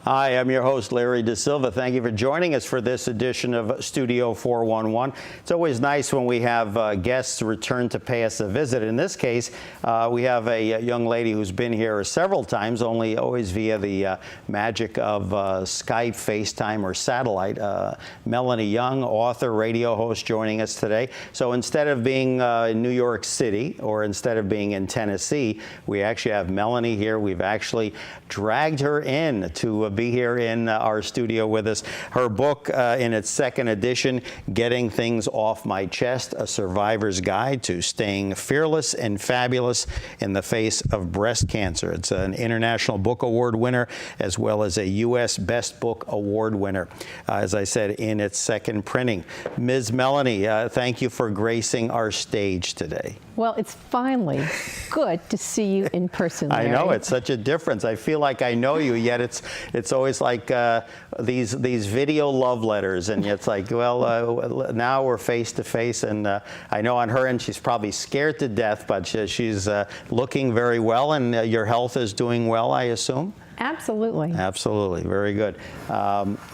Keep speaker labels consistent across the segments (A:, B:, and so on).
A: Hi, I'm your host, Larry Dasilva. Thank you for joining us for this edition of Studio 411. It's always nice when we have guests return to pay us a visit. In this case, we have a young lady who's been here several times, always via the magic of Skype, FaceTime, or satellite. Melanie Young, author, radio host, joining us today. So instead of being in New York City or instead of being in Tennessee, we actually have Melanie here. We've actually dragged her in to be here in our studio with us. Her book in its second edition, Getting Things Off My Chest, A Survivor's Guide to Staying Fearless and Fabulous in the Face of Breast Cancer. It's an International Book Award winner as well as a U.S. Best Book Award winner, as I said, in its second printing. Ms. Melanie, thank you for gracing our stage today.
B: Well, it's finally good to see you in person, Larry.
A: I know, it's such a difference. I feel like I know you, yet it's always like these video love letters, and it's like, well, now we're face to face, and I know on her end she's probably scared to death, but she's looking very well, and your health is doing well, I assume?
B: Absolutely.
A: Absolutely. Very good.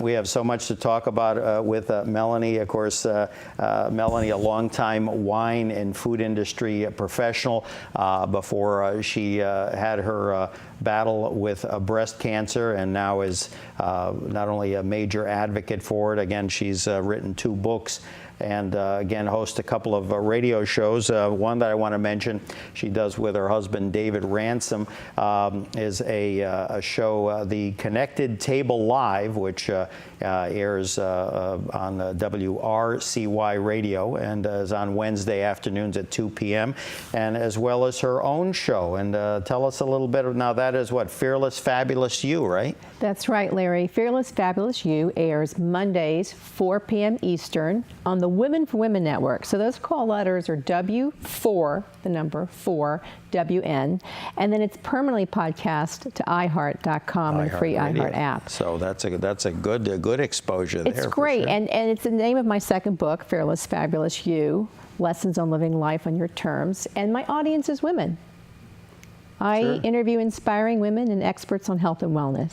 A: We have so much to talk about with Melanie. Of course, Melanie, a longtime wine and food industry professional before she had her battle with breast cancer, and now is not only a major advocate for it. Again, she's written 2 books. And again, hosts a couple of radio shows. One that I want to mention, she does with her husband, David Ransom, is a show, The Connected Table Live, which airs on WRCY Radio and is on Wednesday afternoons at 2 p.m., and as well as her own show. And tell us a little bit of, now that is what, Fearless Fabulous You, right?
B: That's right, Larry. Fearless Fabulous You airs Mondays, 4 p.m. Eastern on the Women for Women Network. So those call letters are W4, the number 4, WN, and then it's permanently podcast to iHeart.com and free iHeart app.
A: So that's a good exposure there.
B: It's great,
A: sure.
B: and it's the name of my second book, Fearless Fabulous You, Lessons on Living Life on Your Terms, and my audience is women. I interview inspiring women and experts on health and wellness.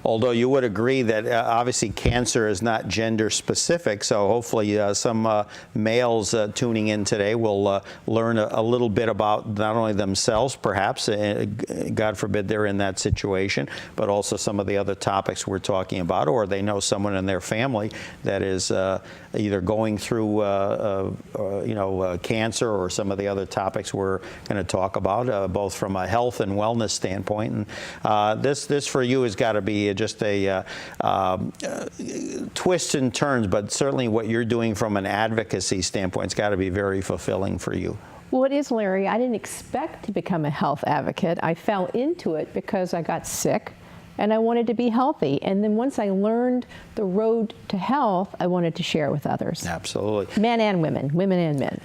A: Although you would agree that obviously cancer is not gender specific, so hopefully some males tuning in today will learn a little bit about not only themselves, perhaps, God forbid they're in that situation, but also some of the other topics we're talking about, or they know someone in their family that is either going through cancer or some of the other topics we're going to talk about, both from a health and wellness standpoint. And this for you has got to be just a twists and turns, but certainly what you're doing from an advocacy standpoint, it's got to be very fulfilling for you.
B: Well, it is, Larry. I didn't expect to become a health advocate. I fell into it because I got sick and I wanted to be healthy. And then once I learned the road to health, I wanted to share it with others.
A: Absolutely.
B: Men and women, women and men.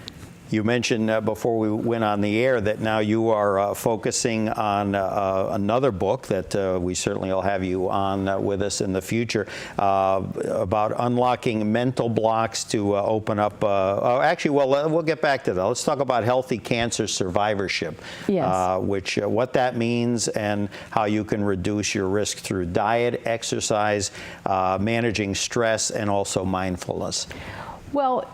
A: You mentioned before we went on the air that now you are focusing on another book that we certainly will have you on with us in the future about unlocking mental blocks to open up. We'll get back to that. Let's talk about healthy cancer survivorship,
B: yes.
A: What that means and how you can reduce your risk through diet, exercise, managing stress, and also mindfulness.
B: Well,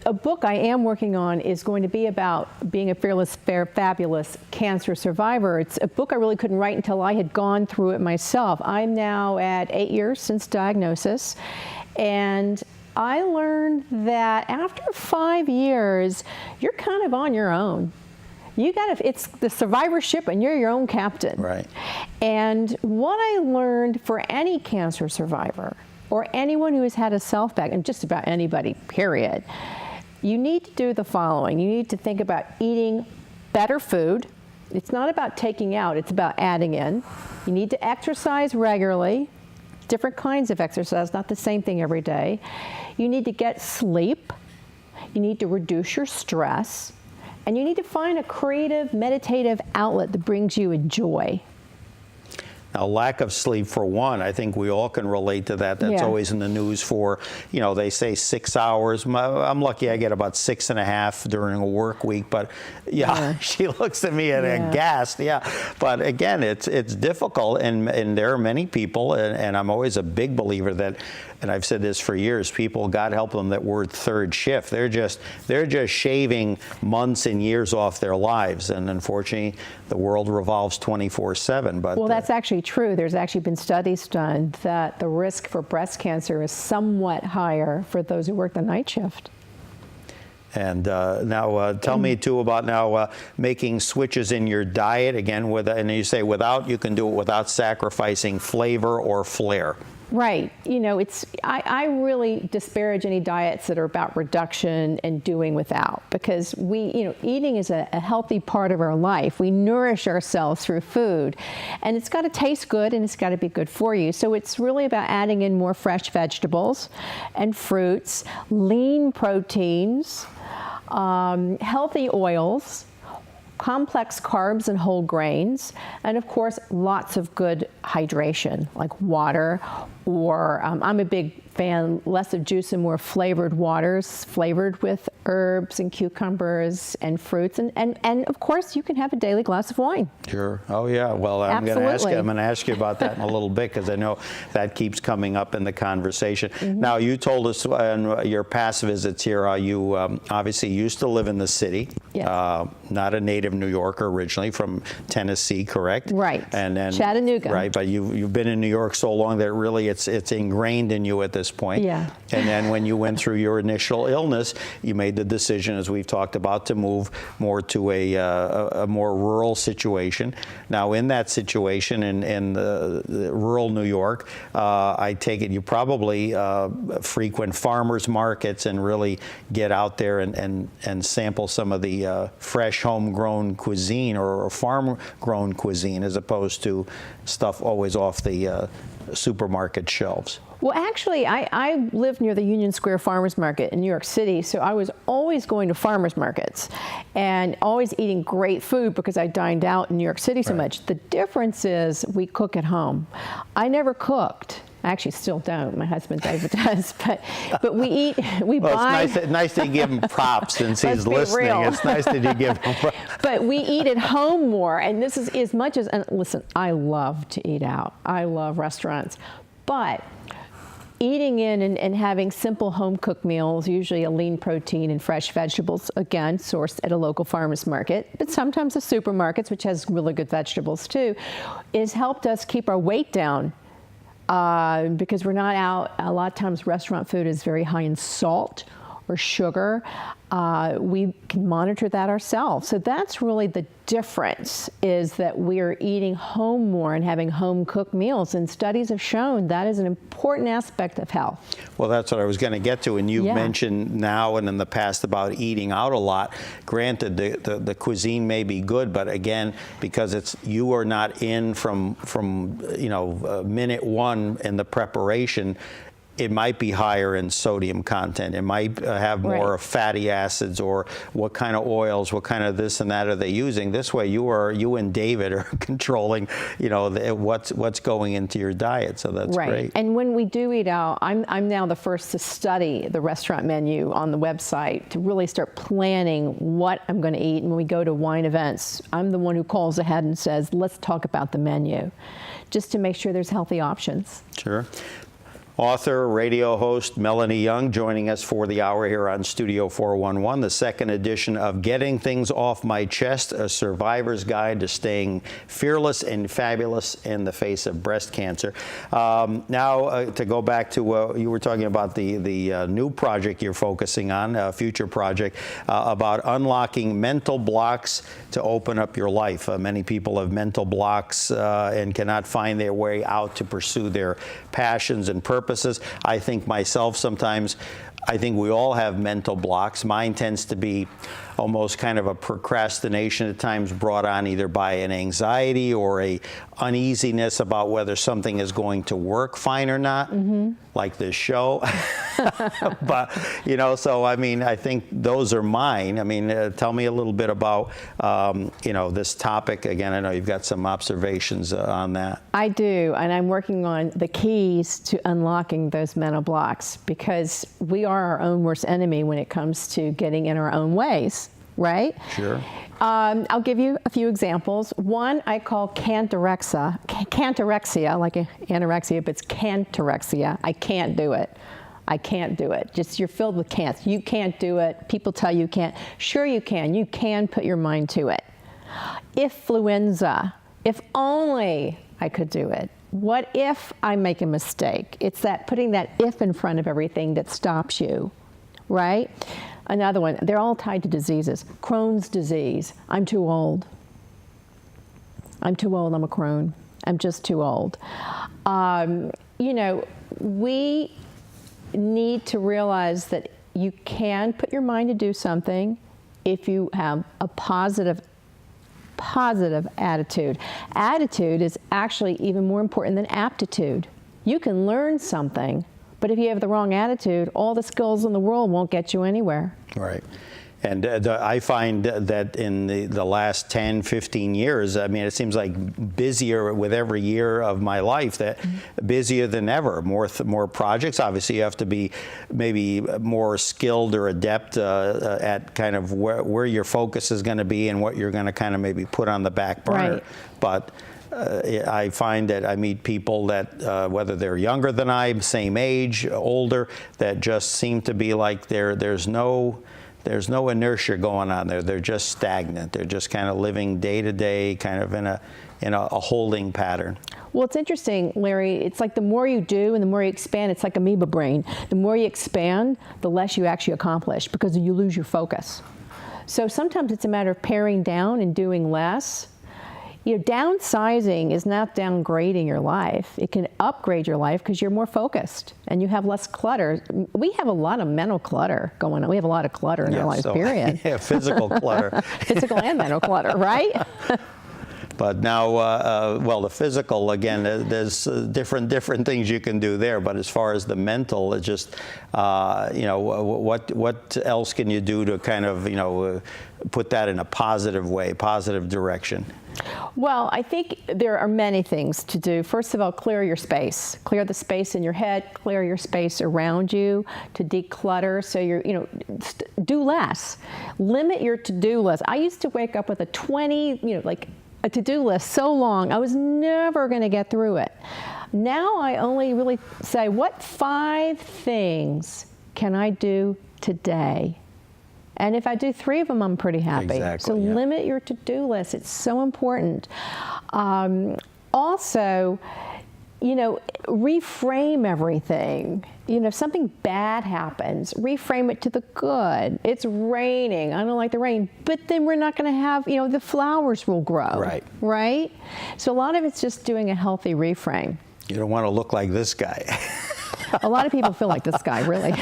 B: a book I am working on is going to be about being a fearless, fabulous cancer survivor. It's a book I really couldn't write until I had gone through it myself. I'm now at 8 years since diagnosis, and I learned that after 5 years, you're kind of on your own. It's the survivorship and you're your own captain.
A: Right.
B: And what I learned for any cancer survivor, or anyone who has had a self-back, and just about anybody, period, you need to do the following. You need to think about eating better food. It's not about taking out, it's about adding in. You need to exercise regularly, different kinds of exercise, not the same thing every day. You need to get sleep. You need to reduce your stress. And you need to find a creative, meditative outlet that brings you a joy.
A: Now, lack of sleep, for one, I think we all can relate to that. That's
B: Yeah.
A: always in the news for, they say 6 hours. I'm lucky I get about 6.5 during a work week, but yeah. She looks at me and aghast. Yeah. But again, it's difficult, and there are many people, and I'm always a big believer that, and I've said this for years, people, God help them, that word third shift. They're just shaving months and years off their lives, and unfortunately, the world revolves 24/7. But
B: well, that's actually true. There's actually been studies done that the risk for breast cancer is somewhat higher for those who work the night shift.
A: And now, tell me too about now making switches in your diet again. And you say you can do it without sacrificing flavor or flair.
B: Right. I really disparage any diets that are about reduction and doing without, because eating is a healthy part of our life. We nourish ourselves through food, and it's got to taste good and it's got to be good for you. So it's really about adding in more fresh vegetables and fruits, lean proteins, healthy oils, complex carbs and whole grains, and of course, lots of good hydration, like water, or I'm a big fan, less of juice and more flavored waters, flavored with herbs and cucumbers and fruits, and of course, you can have a daily glass of wine.
A: Sure. Oh yeah. Well, I'm going to ask you about that in a little bit, because I know that keeps coming up in the conversation. Mm-hmm. Now, you told us in your past visits here, you obviously used to live in the city.
B: Yes.
A: Not a native New Yorker originally, from Tennessee, correct?
B: Right.
A: And then
B: Chattanooga.
A: Right, but you've been in New York so long that really it's ingrained in you at this point.
B: Yeah.
A: And then when you went through your initial illness, you made the decision, as we've talked about, to move more to a more rural situation. Now, in that situation, in the rural New York, I take it you probably frequent farmers markets and really get out there and sample some of the fresh homegrown cuisine or farm-grown cuisine, as opposed to stuff always off the supermarket shelves.
B: Well, actually, I live near the Union Square Farmers Market in New York City, so I was always going to farmers markets and always eating great food because I dined out in New York City so much. The difference is we cook at home. I never cooked. I actually still don't. My husband David does, but we buy.
A: It's nice that you give him props since he's listening.
B: Real.
A: It's nice that you give him props.
B: But we eat at home more, and this is as much as. And listen, I love to eat out. I love restaurants, but eating in and having simple home-cooked meals, usually a lean protein and fresh vegetables, again, sourced at a local farmer's market, but sometimes the supermarkets, which has really good vegetables too, has helped us keep our weight down. Because we're not out, a lot of times restaurant food is very high in salt or sugar. We can monitor that ourselves. So that's really the difference, is that we are eating home more and having home-cooked meals. And studies have shown that is an important aspect of health.
A: Well, that's what I was going to get to. And you mentioned now and in the past about eating out a lot. Granted, the cuisine may be good, but again, because you are not in from minute one in the preparation, it might be higher in sodium content. It might have more fatty acids, or what kind of oils, what kind of this and that are they using. This way, you and David are controlling, what's going into your diet. So that's great.
B: And when we do eat out, I'm now the first to study the restaurant menu on the website to really start planning what I'm going to eat. And when we go to wine events, I'm the one who calls ahead and says, let's talk about the menu, just to make sure there's healthy options.
A: Sure. Author, radio host Melanie Young joining us for the hour here on Studio 411, the second edition of Getting Things Off My Chest, a survivor's guide to staying fearless and fabulous in the face of breast cancer. Now, to go back to you were talking about the new project you're focusing on, a future project, about unlocking mental blocks to open up your life. Many people have mental blocks and cannot find their way out to pursue their passions and purposes. I think myself sometimes, I think we all have mental blocks. Mine tends to be almost kind of a procrastination at times, brought on either by an anxiety or a uneasiness about whether something is going to work fine or not, like this show. But, so I mean, I think those are mine. I mean, tell me a little bit about, this topic. Again, I know you've got some observations on that.
B: I do, and I'm working on the keys to unlocking those mental blocks, because we are our own worst enemy when it comes to getting in our own ways, right?
A: Sure.
B: I'll give you a few examples. One I call cantorexia, like anorexia, but it's cantorexia. I can't do it. I can't do it. Just you're filled with can'ts. You can't do it. People tell you can't. Sure you can. You can put your mind to it. Influenza. If only I could do it. What if I make a mistake? It's that putting that if in front of everything that stops you, right? Another one, they're all tied to diseases. Crohn's disease. I'm too old. I'm too old. I'm a Crohn. I'm just too old. We need to realize that you can put your mind to do something if you have a positive attitude. Attitude is actually even more important than aptitude. You can learn something, but if you have the wrong attitude, all the skills in the world won't get you anywhere.
A: Right. And I find that in the last 10, 15 years, I mean, it seems like busier with every year of my life, that busier than ever. More projects. Obviously, you have to be maybe more skilled or adept at kind of where your focus is going to be and what you're going to kind of maybe put on the back burner.
B: Right.
A: But I find that I meet people that, whether they're younger than I, same age, older, that just seem to be like there's no inertia going on there. They're just stagnant. They're just kind of living day to day, kind of in a holding pattern.
B: Well, it's interesting, Larry. It's like the more you do and the more you expand, it's like amoeba brain. The more you expand, the less you actually accomplish, because you lose your focus. So sometimes it's a matter of paring down and doing less. Downsizing is not downgrading your life. It can upgrade your life because you're more focused and you have less clutter. We have a lot of mental clutter going on. We have a lot of clutter in our life, period.
A: Yeah, physical clutter.
B: Physical and mental clutter, right?
A: But now, the physical, again, there's different things you can do there. But as far as the mental, it's just, what else can you do to kind of, put that in a positive way, positive direction?
B: Well, I think there are many things to do. First of all, clear your space. Clear the space in your head, clear your space around you to declutter. So do less. Limit your to-do list. I used to wake up with a 20, a to-do list so long, I was never going to get through it. Now I only really say, what 5 things can I do today? And if I do 3 of them, I'm pretty happy.
A: Exactly,
B: so limit your to-do list. It's so important. Also, reframe everything. If something bad happens, reframe it to the good. It's raining. I don't like the rain. But then we're not going to have, the flowers will grow.
A: Right.
B: Right? So a lot of it's just doing a healthy reframe.
A: You don't want to look like this guy.
B: A lot of people feel like this guy, really.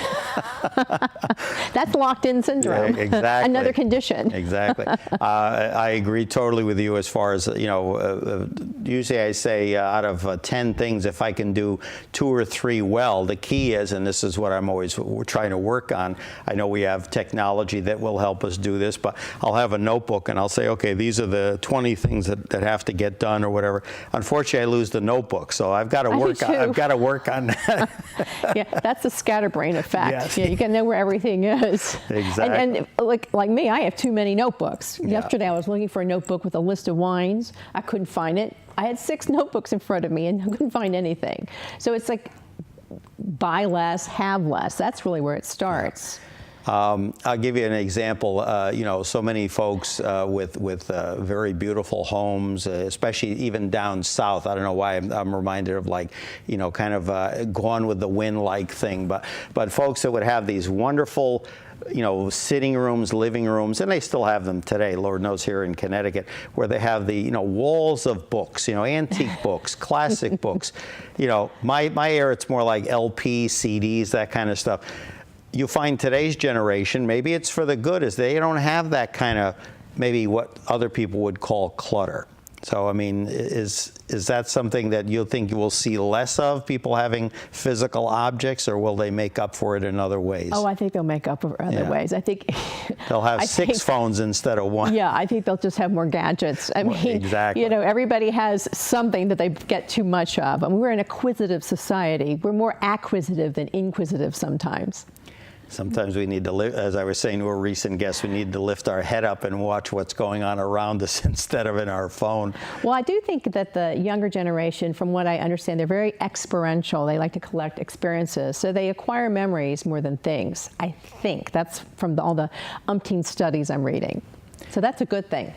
B: That's locked-in syndrome.
A: Yeah, exactly.
B: Another condition.
A: Exactly. I agree totally with you as far as, usually I say out of 10 things, if I can do 2 or 3 well, the key is, and this is what I'm always trying to work on, I know we have technology that will help us do this, but I'll have a notebook and I'll say, okay, these are the 20 things that have to get done or whatever. Unfortunately, I lose the notebook, so I've got to work on that.
B: Yeah, that's the scatterbrain effect.
A: Yes.
B: Yeah, you can know where everything is.
A: Exactly.
B: And like me, I have too many notebooks. Yeah. Yesterday I was looking for a notebook with a list of wines. I couldn't find it. I had 6 notebooks in front of me and I couldn't find anything. So it's like buy less, have less. That's really where it starts.
A: I'll give you an example. So many folks with very beautiful homes, especially even down south. I don't know why I'm reminded of kind of Gone with the Wind-like thing. But folks that would have these wonderful, sitting rooms, living rooms, and they still have them today, Lord knows, here in Connecticut, where they have the, walls of books, antique books, classic books. My era, it's more like LP, CDs, that kind of stuff. You find today's generation, maybe it's for the good, is they don't have that kind of, maybe what other people would call clutter. So, I mean, is that something that you think you will see less of, people having physical objects, or will they make up for it in other ways?
B: Oh, I think they'll make up for other ways. I think
A: they'll have six phones instead of one.
B: Yeah, I think they'll just have more gadgets. I mean,
A: exactly.
B: You know, everybody has something that they get too much of. I mean, we're an acquisitive society. We're more acquisitive than inquisitive sometimes.
A: Sometimes we need to, as I was saying to a recent guest, we need to lift our head up and watch what's going on around us instead of in our phone.
B: Well, I do think that the younger generation, from what I understand, they're very experiential. They like to collect experiences. So they acquire memories more than things. I think that's from all the umpteen studies I'm reading. So that's a good thing.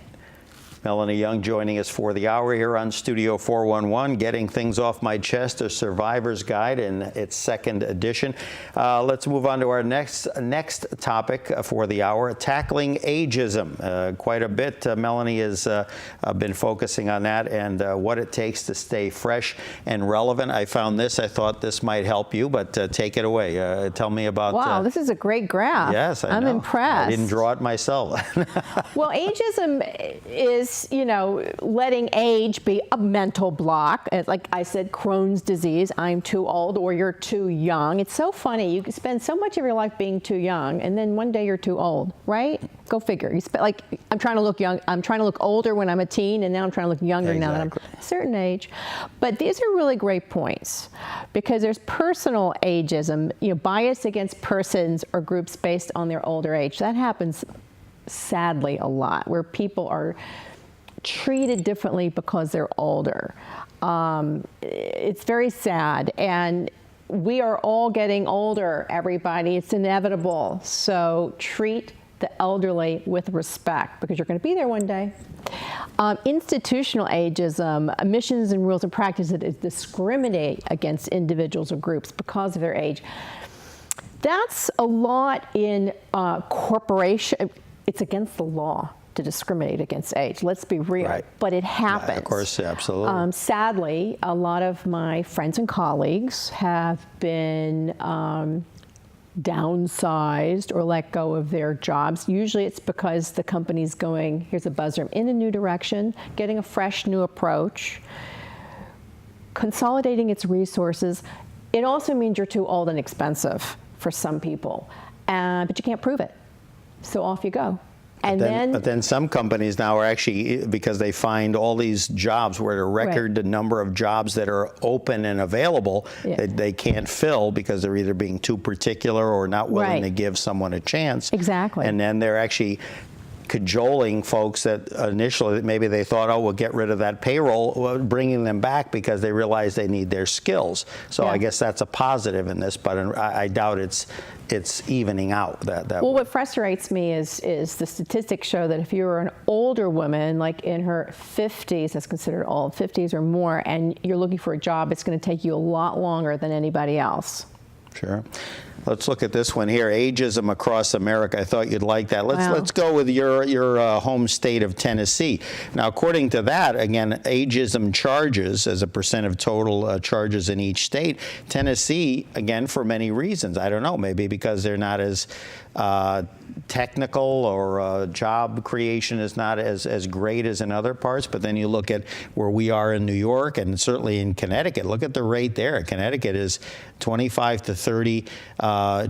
A: Melanie Young joining us for the hour here on Studio 411, Getting Things Off My Chest, a survivor's guide in its second edition. Let's move on to our next topic for the hour, tackling ageism. Quite a bit, Melanie has been focusing on that and what it takes to stay fresh and relevant. I found this, I thought this might help you, but take it away. Tell me about...
B: Wow, this is a great graph.
A: Yes,
B: I'm impressed.
A: I didn't draw it myself.
B: Well, ageism is, you know, letting age be a mental block. Like I said, Crohn's disease, I'm too old or you're too young. It's so funny. You can spend so much of your life being too young and then one day you're too old, right? Go figure. You spend, like, I'm trying to look young. I'm trying to look older when I'm a teen, and now I'm trying to look younger now that I'm a certain age. But these are really great points because there's personal ageism, you know, bias against persons or groups based on their older age. That happens sadly a lot, where people are treated differently because they're older. It's very sad, and we are all getting older, everybody. It's inevitable. So treat the elderly with respect because you're going to be there one day. Institutional ageism, missions and rules and practices that discriminate against individuals or groups because of their age. That's a lot in corporation. It's against the law to discriminate against age. Let's be real. Right. But it happens.
A: Yeah, of course, absolutely.
B: Sadly, a lot of my friends and colleagues have been downsized or let go of their jobs. Usually it's because the company's going, here's a buzzword, in a new direction, getting a fresh new approach, consolidating its resources. It also means you're too old and expensive for some people, but you can't prove it. So off you go.
A: But then some companies now are actually, because they find all these jobs where the record, the number of jobs that are open and available, that they can't fill because they're either being too particular or not willing to give someone a chance.
B: Exactly.
A: And then they're actually cajoling folks that initially maybe they thought, oh, we'll get rid of that payroll, bringing them back because they realize they need their skills. So I guess that's a positive in this, but I doubt it's evening out that
B: well,
A: way.
B: what frustrates me is the statistics show that if you're an older woman, like in her 50s, that's considered old, 50s or more, and you're looking for a job, it's going to take you a lot longer than anybody else.
A: Sure. Let's look at this one here, ageism across America. I thought you'd like that. Let's go with your home state of Tennessee. Now, according to that, again, ageism charges as a percent of total charges in each state. Tennessee, again, for many reasons. I don't know, maybe because they're not as technical or job creation is not as great as in other parts. But then you look at where we are in New York and certainly in Connecticut. Look at the rate there. Connecticut is 25 to 30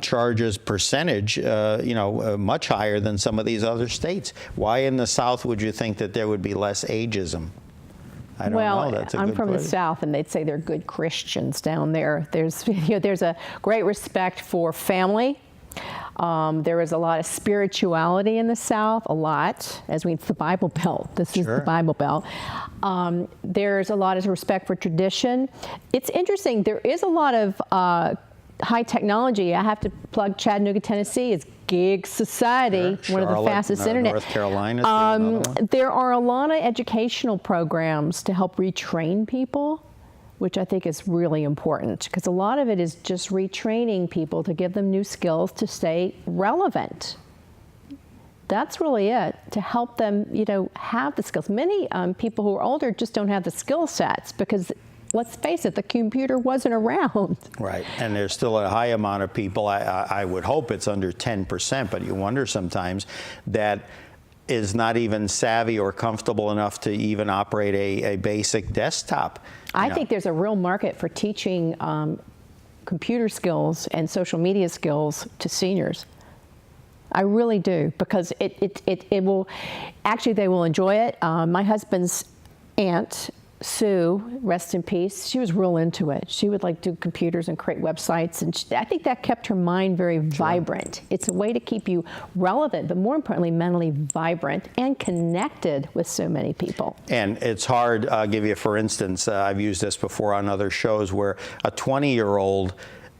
A: charges percentage, much higher than some of these other states. Why in the South would you think that there would be less ageism? I don't know. That's a good
B: I'm from the South, and they'd say they're good Christians down there. There's a great respect for family. There is a lot of spirituality in the South, a lot, as it's the Bible Belt. This is the Bible Belt. There's a lot of respect for tradition. It's interesting. There is a lot of high technology. I have to plug Chattanooga, Tennessee. It's gig society, one of the fastest internet.
A: North Carolina.
B: There are a lot of educational programs to help retrain people, which I think is really important because a lot of it is just retraining people to give them new skills to stay relevant. That's really it, to help them, have the skills. Many people who are older just don't have the skill sets because, let's face it, the computer wasn't around.
A: Right, and there's still a high amount of people, I would hope it's under 10%, but you wonder sometimes that is not even savvy or comfortable enough to even operate a basic desktop.
B: I think there's a real market for teaching computer skills and social media skills to seniors. I really do, because it will, actually they will enjoy it. My husband's aunt, Sue, rest in peace, she was real into it. She would like do computers and create websites, and I think that kept her mind very vibrant. It's a way to keep you relevant, but more importantly, mentally vibrant and connected with so many people.
A: And it's hard, I'll give you, for instance, I've used this before on other shows, where a 20-year-old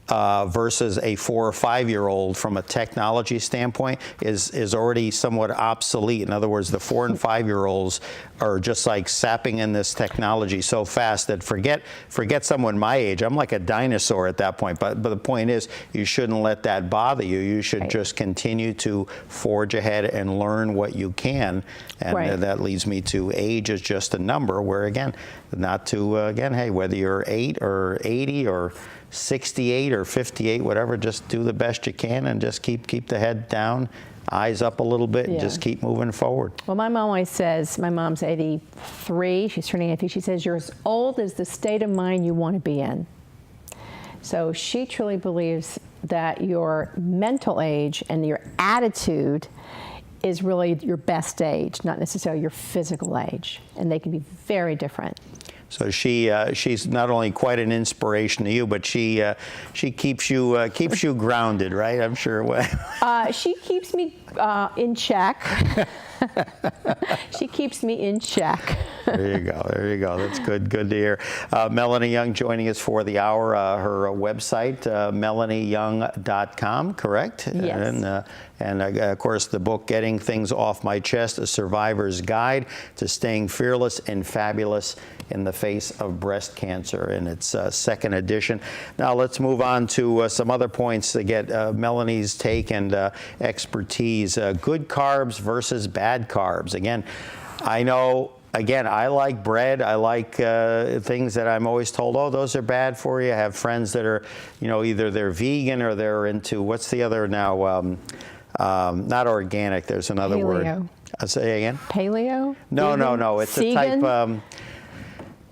A: versus a 4 or 5-year-old from a technology standpoint is already somewhat obsolete. In other words, the 4 and 5-year-olds are just like sapping in this technology so fast that forget someone my age. I'm like a dinosaur at that point. But the point is, you shouldn't let that bother you. You should just continue to forge ahead and learn what you can. And that leads me to age is just a number, where again, not to, again, hey, whether you're 8 or 80 or 68 or 58, whatever, just do the best you can and just keep the head down, eyes up a little bit, and just keep moving forward.
B: Well, my mom always says, my mom's 83, she's turning 80, she says, you're as old as the state of mind you want to be in. So she truly believes that your mental age and your attitude is really your best age, not necessarily your physical age, and they can be very different.
A: So she's not only quite an inspiration to you, but she keeps you grounded, right? I'm sure.
B: She keeps me in check. She keeps me in check.
A: There you go. There you go. That's good. Good to hear. Melanie Young joining us for the hour. Her website, melanieyoung.com, correct?
B: Yes.
A: And of course, the book, Getting Things Off My Chest, A Survivor's Guide to Staying Fearless and Fabulous in the Face of Breast Cancer, in its second edition. Now let's move on to some other points to get Melanie's take and expertise. Good carbs versus bad carbs. Again, I know, I like bread. I like things that I'm always told, oh, those are bad for you. I have friends that are, either they're vegan or they're into, what's the other now? Not organic. There's another word. I'll say again.
B: Paleo?
A: No. It's
B: Vegan?
A: a type.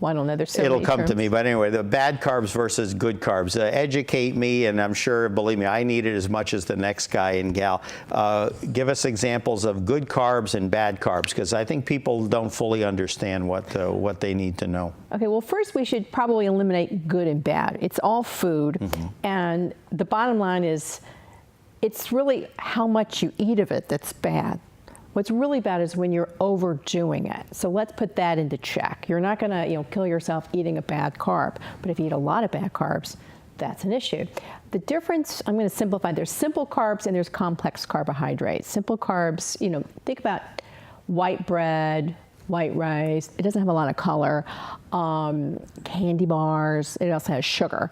B: Well, I don't know. There's so
A: It'll
B: many
A: come
B: terms.
A: to me, but anyway, the bad carbs versus good carbs. Educate me, and I'm sure, believe me, I need it as much as the next guy and gal. Give us examples of good carbs and bad carbs, because I think people don't fully understand what they need to know.
B: Okay, well, first we should probably eliminate good and bad. It's all food, and the bottom line is, it's really how much you eat of it that's bad. What's really bad is when you're overdoing it. So let's put that into check. You're not going to, kill yourself eating a bad carb, but if you eat a lot of bad carbs, that's an issue. The difference, I'm going to simplify. There's simple carbs and there's complex carbohydrates. Simple carbs, think about white bread, white rice. It doesn't have a lot of color. Candy bars. It also has sugar.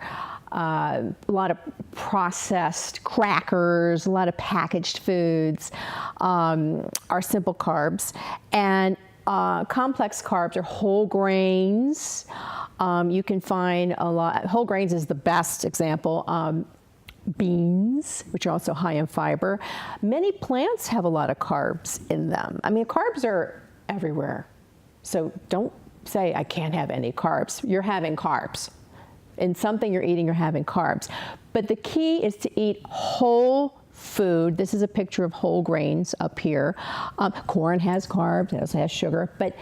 B: A lot of processed crackers, a lot of packaged foods are simple carbs. And complex carbs are whole grains. You can find a lot, whole grains is the best example. Beans, which are also high in fiber. Many plants have a lot of carbs in them. I mean, carbs are everywhere. So don't say, I can't have any carbs. You're having carbs. In something you're eating, you're having carbs. But the key is to eat whole food. This is a picture of whole grains up here. Corn has carbs, it also has sugar, but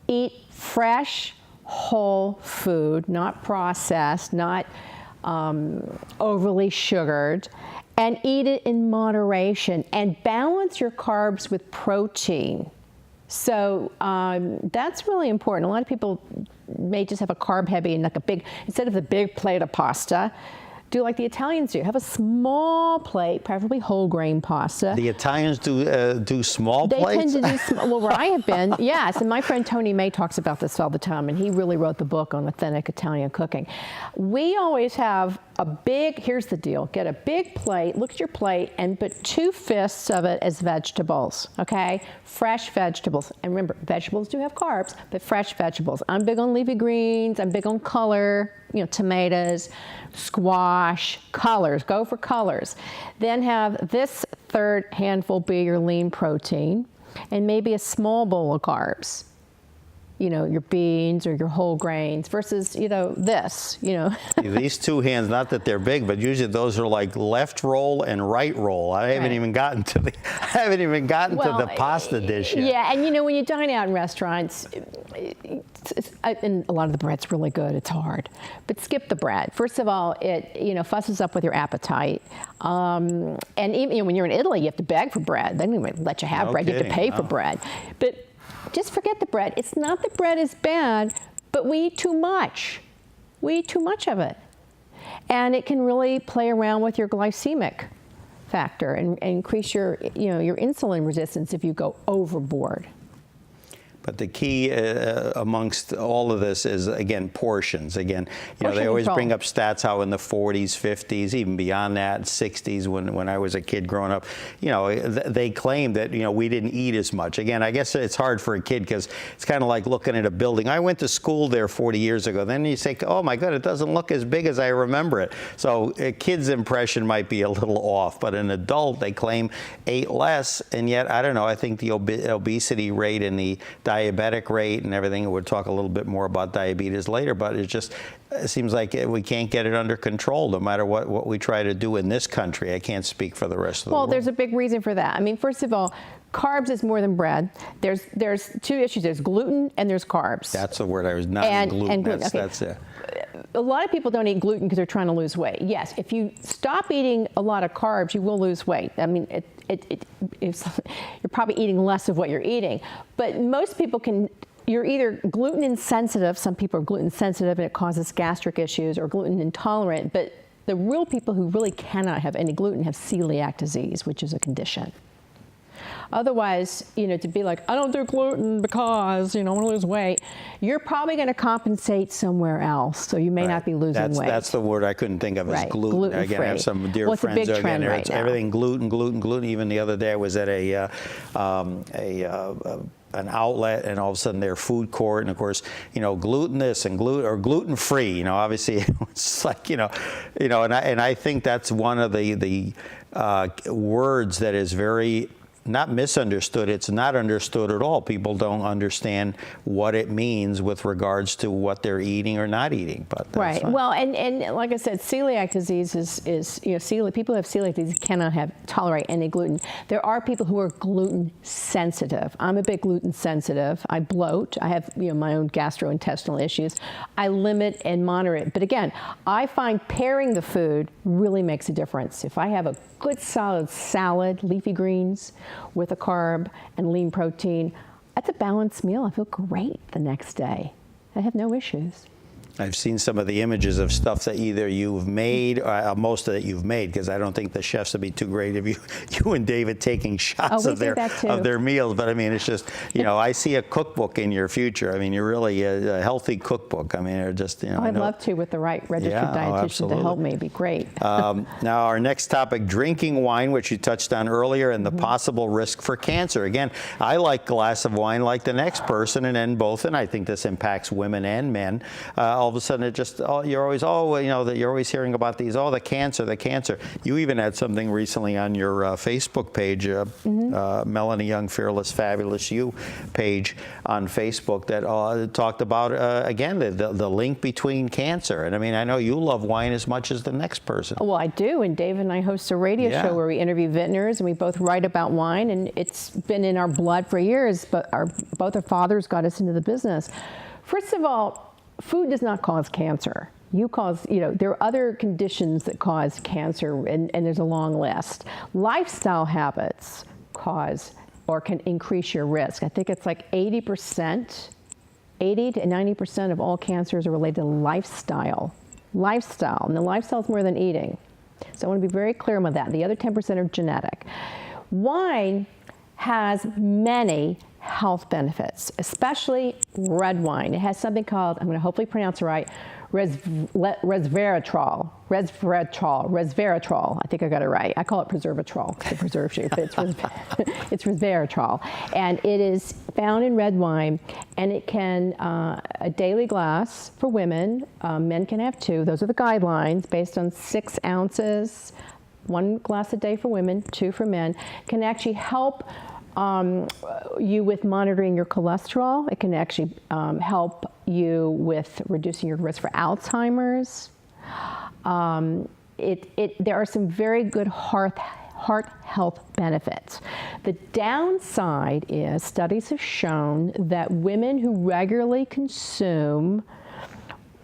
B: eat fresh, whole food, not processed, not overly sugared, and eat it in moderation, and balance your carbs with protein. So that's really important. A lot of people may just have a carb heavy and like a big, instead of the big plate of pasta, do like the Italians do. Have a small plate, preferably whole grain pasta.
A: The Italians do small plates?
B: They tend to do well, where I have been, yes. And my friend Tony May talks about this all the time, and he really wrote the book on authentic Italian cooking. We always have a big, here's the deal, get a big plate, look at your plate, and put 2/5 of it as vegetables, okay? Fresh vegetables. And remember, vegetables do have carbs, but fresh vegetables. I'm big on leafy greens, I'm big on color, tomatoes, squash, colors, go for colors. Then have this third handful be your lean protein. and maybe a small bowl of carbs. You know, your beans or your whole grains versus, you know, this, you know.
A: These two hands, not that they're big, but usually those are like left roll and right roll. I haven't even gotten to the the pasta dish yet.
B: Yeah, and you know, when you dine out in restaurants, and a lot of the bread's really good, it's hard. But skip the bread. First of all, it, you know, fusses up with your appetite. And even, you know, when you're in Italy, you have to beg for bread. They don't even let you have bread. You have to pay for bread. But just forget the bread. It's not that bread is bad, but we eat too much. We eat too much of it. And it can really play around with your glycemic factor and increase your, you know, your insulin resistance if you go overboard.
A: But the key amongst all of this is, again, portions. Again, you know, they always bring up stats how in the 40s, 50s, even beyond that, 60s, when I was a kid growing up, you know, they claim that, you know, we didn't eat as much. Again, I guess it's hard for a kid because it's kind of like looking at a building. I went to school there 40 years ago. Then you say, oh my God, it doesn't look as big as I remember it. So a kid's impression might be a little off, but an adult, they claim ate less. And yet, I don't know, I think the obesity rate and the diabetic rate and everything. We'll talk a little bit more about diabetes later, but it seems like we can't get it under control no matter what we try to do in this country. I can't speak for the rest of the world.
B: Well, there's a big reason for that. I mean, first of all, carbs is more than bread. There's two issues. There's gluten and there's carbs.
A: That's the word I was not gluten.
B: And gluten.
A: That's it.
B: A lot of people don't eat gluten because they're trying to lose weight. Yes, if you stop eating a lot of carbs, you will lose weight. I mean, you're probably eating less of what you're eating. But most people you're either gluten insensitive, some people are gluten sensitive and it causes gastric issues, or gluten intolerant. But the real people who really cannot have any gluten have celiac disease, which is a condition. Otherwise, you know, to be like, I don't do gluten because, you know, I want to lose weight, you're probably going to compensate somewhere else. So you may not be losing weight.
A: That's the word I couldn't think of, is gluten.
B: Gluten-free.
A: Again, I have some dear friends.
B: It's a big trend right now.
A: Everything gluten, gluten, gluten. Even the other day I was at an outlet, and all of a sudden their food court, and of course, you know, gluten this and gluten free. You know, obviously it's like, you know, and I think that's one of the words that is very not misunderstood, it's not understood at all. People don't understand what it means with regards to what they're eating or not eating. But that's
B: right.
A: fine.
B: Well, and like I said, celiac disease is you know, people who have celiac disease cannot tolerate any gluten. There are people who are gluten sensitive. I'm a bit gluten sensitive. I bloat. I have, you know, my own gastrointestinal issues. I limit and monitor it. But again, I find pairing the food really makes a difference. If I have a good solid salad, leafy greens, with a carb and lean protein, that's a balanced meal. I feel great the next day. I have no issues.
A: I've seen some of the images of stuff that either you've made, or most of it you've made, because I don't think the chefs would be too great if you and David taking shots of their meals. But I mean, it's just, you know, I see a cookbook in your future. I mean, you're really a healthy cookbook. I mean, or just, you know.
B: I'd love to, with the right registered dietitian to help me. It'd be great.
A: Now, our next topic, drinking wine, which you touched on earlier, and the possible risk for cancer. Again, I like a glass of wine like the next person, and then both, and I think this impacts women and men. All of a sudden, it just, you're always, you know, that you're always hearing about these, the cancer. You even had something recently on your Facebook page, Melanie Young, Fearless, Fabulous You page on Facebook that talked about, again, the link between cancer. And I mean, I know you love wine as much as the next person.
B: Well, I do, and Dave and I host a radio show where we interview vintners, and we both write about wine, and it's been in our blood for years, but both our fathers got us into the business. First of all, food does not cause cancer. You know, there are other conditions that cause cancer, and there's a long list. Lifestyle habits cause or can increase your risk. I think it's like 80 to 90% of all cancers are related to lifestyle. Lifestyle, and the lifestyle is more than eating. So I want to be very clear about that. The other 10% are genetic. Wine has many health benefits, especially red wine. It has something called, I'm going to hopefully pronounce it right, resveratrol. I think I got it right. I call it preservatrol because it preserves you, but it's resveratrol. And it is found in red wine, and it can, a daily glass for women, men can have 2. Those are the guidelines based on 6 ounces, 1 glass a day for women, 2 for men, can actually help you with monitoring your cholesterol. It can actually help you with reducing your risk for Alzheimer's. There are some very good heart health benefits. The downside is studies have shown that women who regularly consume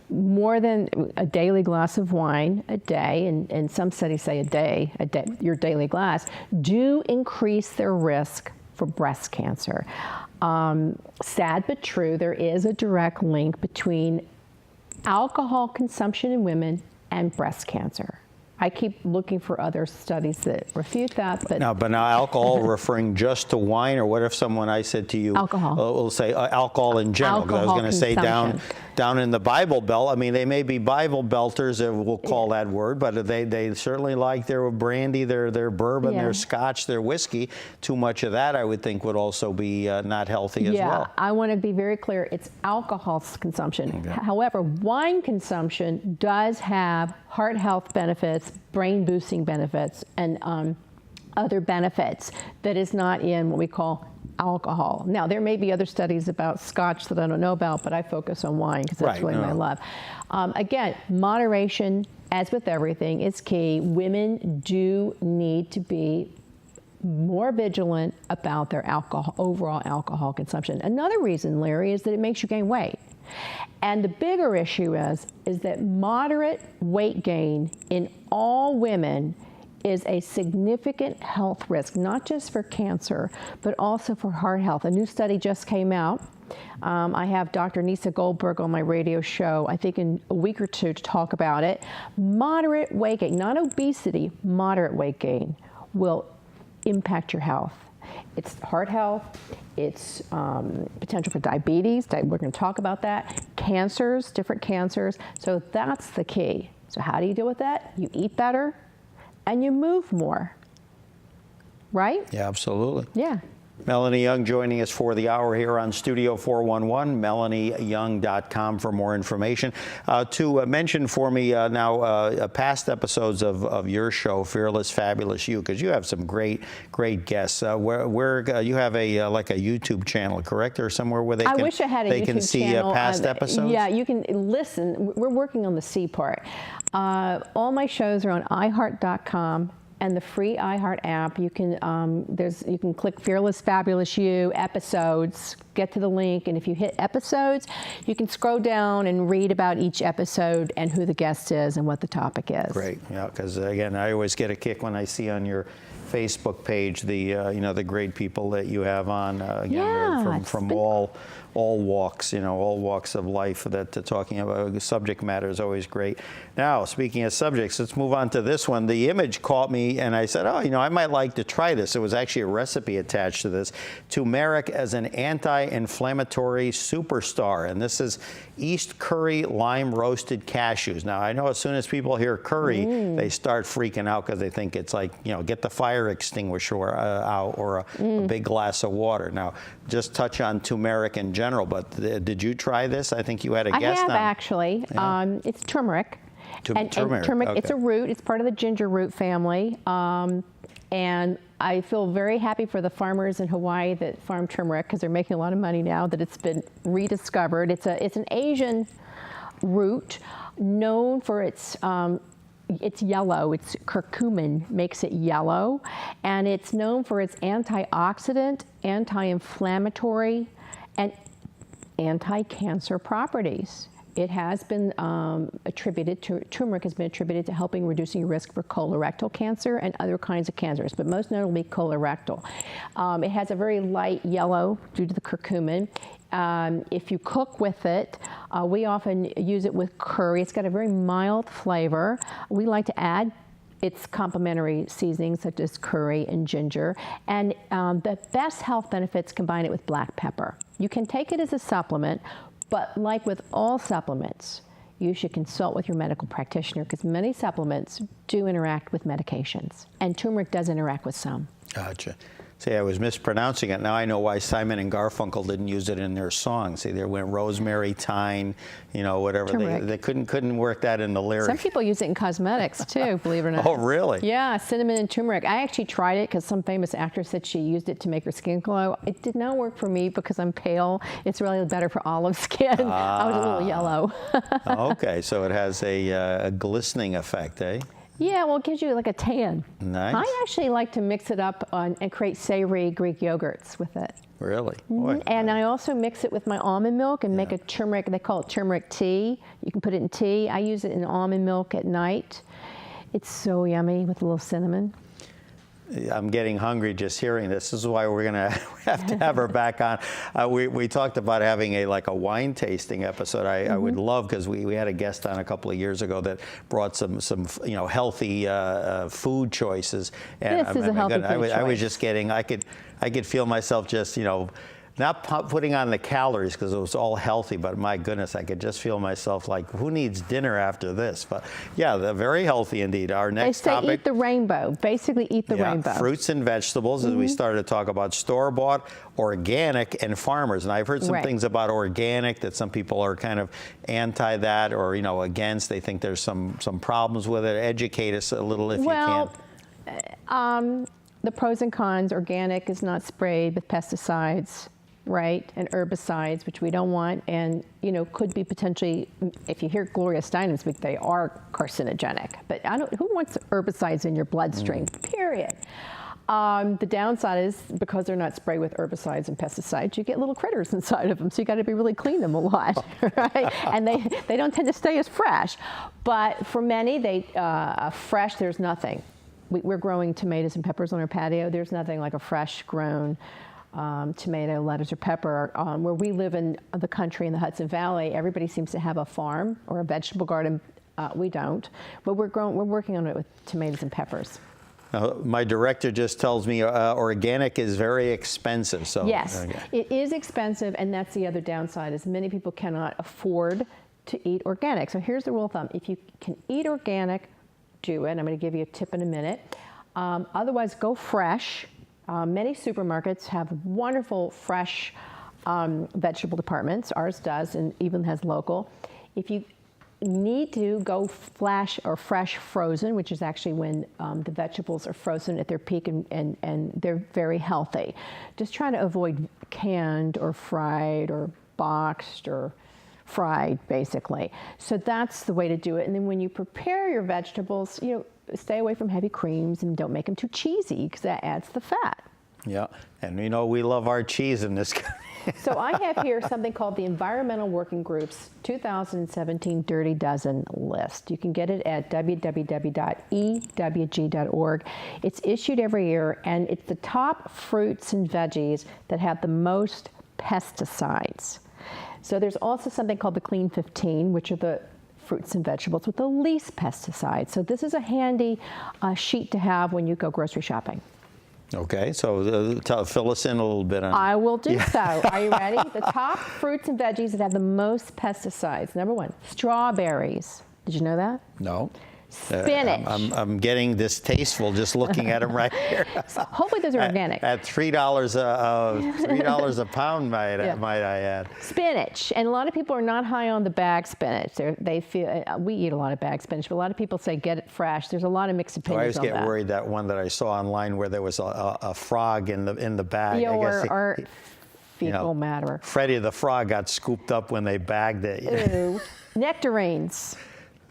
B: more than a daily glass of wine a day, and some studies say a day, your daily glass, do increase their risk for breast cancer. Sad but true, there is a direct link between alcohol consumption in women and breast cancer. I keep looking for other studies that refute that. But
A: now alcohol referring just to wine, or what if someone, I said to you,
B: alcohol.
A: We'll say alcohol in general, because I was going to say down in the Bible Belt. I mean, they may be Bible belters, we'll call that word, but they certainly like their brandy, their bourbon, their scotch, their whiskey. Too much of that, I would think, would also be not healthy as well.
B: Yeah, I want to be very clear. It's alcohol consumption. Okay. However, wine consumption does have heart health benefits, brain boosting benefits, and other benefits that is not in what we call alcohol. Now, there may be other studies about scotch that I don't know about, but I focus on wine because that's really my love. Again, moderation, as with everything, is key. Women do need to be more vigilant about their overall alcohol consumption. Another reason, Larry, is that it makes you gain weight. And the bigger issue is that moderate weight gain in all women is a significant health risk, not just for cancer, but also for heart health. A new study just came out. I have Dr. Nisa Goldberg on my radio show, I think in a week or two, to talk about it. Moderate weight gain, not obesity, moderate weight gain will impact your health. It's heart health, it's potential for diabetes, we're going to talk about that, cancers, different cancers, so that's the key. So how do you deal with that? You eat better and you move more, right?
A: Yeah, absolutely.
B: Yeah.
A: Melanie Young joining us for the hour here on Studio 411, melanieyoung.com for more information. To mention for me now past episodes of your show, Fearless, Fabulous You, because you have some great guests. Where you have like a YouTube channel, correct? Or somewhere where they can,
B: wish I had a
A: they
B: YouTube
A: can see
B: channel.
A: Past episodes?
B: Yeah, you can listen. We're working on the C part. All my shows are on iHeart.com. And the free iHeart app, you can click Fearless, Fabulous You, episodes, get to the link, and if you hit episodes, you can scroll down and read about each episode and who the guest is and what the topic is.
A: Great, yeah, because again, I always get a kick when I see on your Facebook page the great people that you have on from all walks, all walks of life. That talking about the subject matter is always great. Now, speaking of subjects, let's move on to this one. The image caught me, and I said, I might like to try this. It was actually a recipe attached to this. Turmeric as an anti-inflammatory superstar, and this is East Curry lime roasted cashews. Now, I know as soon as people hear curry, they start freaking out because they think it's like, get the fire extinguisher out or a big glass of water. Now, just touch on turmeric in general, but did you try this? I think you had a guest
B: I have
A: on.
B: Actually. Yeah. It's turmeric.
A: Turmeric.
B: Okay.
A: It's
B: a root. It's part of the ginger root family. And I feel very happy for the farmers in Hawaii that farm turmeric, because they're making a lot of money now that it's been rediscovered. It's an Asian root known for its yellow. Its curcumin makes it yellow, and it's known for its antioxidant, anti-inflammatory, and anti-cancer properties. It has been turmeric has been attributed to helping reducing your risk for colorectal cancer and other kinds of cancers, but most notably colorectal. It has a very light yellow due to the curcumin. If you cook with it, we often use it with curry. It's got a very mild flavor. We like to add its complementary seasonings such as curry and ginger. And the best health benefits combine it with black pepper. You can take it as a supplement, but like with all supplements, you should consult with your medical practitioner, because many supplements do interact with medications, and turmeric does interact with some.
A: Gotcha. See, I was mispronouncing it. Now I know why Simon and Garfunkel didn't use it in their songs. See, they went rosemary, thyme, you know, whatever.
B: Turmeric.
A: They couldn't work that in the lyrics.
B: Some people use it in cosmetics too, believe it or not.
A: Oh, really?
B: Yeah, cinnamon and turmeric. I actually tried it because some famous actress said she used it to make her skin glow. It did not work for me because I'm pale. It's really better for olive skin. I was a little yellow.
A: Okay, so it has a glistening effect, eh?
B: Yeah, well, it gives you like a tan.
A: Nice.
B: I actually like to mix it up and create savory Greek yogurts with it.
A: Really? Boy.
B: And I also mix it with my almond milk and make a turmeric, they call it turmeric tea. You can put it in tea. I use it in almond milk at night. It's so yummy with a little cinnamon.
A: I'm getting hungry just hearing this. This is why we're going to have her back on. We talked about having a wine tasting episode. I would love, because we had a guest on a couple of years ago that brought some healthy food choices. And
B: This is a healthy food
A: I was
B: choice.
A: just getting, I could feel myself just, not putting on the calories because it was all healthy, but my goodness, I could just feel myself like, who needs dinner after this? But yeah, they're very healthy indeed. Our next
B: They say
A: topic.
B: eat the rainbow. Basically, eat the rainbow.
A: Fruits and vegetables, as we started to talk about store-bought, organic, and farmers. And I've heard some
B: Right.
A: things about organic that some people are kind of anti that or against. They think there's some problems with it. Educate us a little if you can.
B: The pros and cons. Organic is not sprayed with pesticides, right, and herbicides, which we don't want, and could be potentially, if you hear Gloria Steinem speak, they are carcinogenic. But who wants herbicides in your bloodstream? Period. The downside is because they're not sprayed with herbicides and pesticides, you get little critters inside of them, so you got to be really clean them a lot, right? And they don't tend to stay as fresh. But for many, fresh, there's nothing. We're growing tomatoes and peppers on our patio. There's nothing like a fresh grown tomato, lettuce, or pepper. Where we live in the country in the Hudson Valley, everybody seems to have a farm or a vegetable garden. We don't, but we're working on it with tomatoes and peppers.
A: My director just tells me organic is very expensive. So
B: Yes, it is expensive, and that's the other downside, is many people cannot afford to eat organic. So here's the rule of thumb. If you can eat organic, do it. I'm going to give you a tip in a minute. Otherwise, go fresh. Many supermarkets have wonderful fresh vegetable departments. Ours does, and even has local. If you need to, go fresh frozen, which is actually when the vegetables are frozen at their peak and they're very healthy. Just try to avoid canned or fried or boxed or fried, basically. So that's the way to do it. And then when you prepare your vegetables, stay away from heavy creams and don't make them too cheesy because that adds the fat.
A: Yeah, and we love our cheese in this country.
B: So I have here something called the Environmental Working Group's 2017 Dirty Dozen list. You can get it at www.ewg.org. It's issued every year, and it's the top fruits and veggies that have the most pesticides. So there's also something called the Clean 15, which are the fruits and vegetables with the least pesticides. So this is a handy sheet to have when you go grocery shopping.
A: Okay, so fill us in a little bit on.
B: I will do so. Are you ready? The top fruits and veggies that have the most pesticides. Number one, strawberries. Did you know that?
A: No.
B: Spinach.
A: I'm getting distasteful just looking at them right here.
B: Hopefully those are organic.
A: At $3 a pound, might I add.
B: Spinach, and a lot of people are not high on the bag spinach. They feel we eat a lot of bag spinach, but a lot of people say get it fresh. There's a lot of mixed opinions
A: I always
B: on
A: get
B: that.
A: worried that one that I saw online where there was a frog in the bag.
B: Yeah,
A: I guess
B: or fecal matter.
A: Freddie the frog got scooped up when they bagged it.
B: Ooh. Nectarines.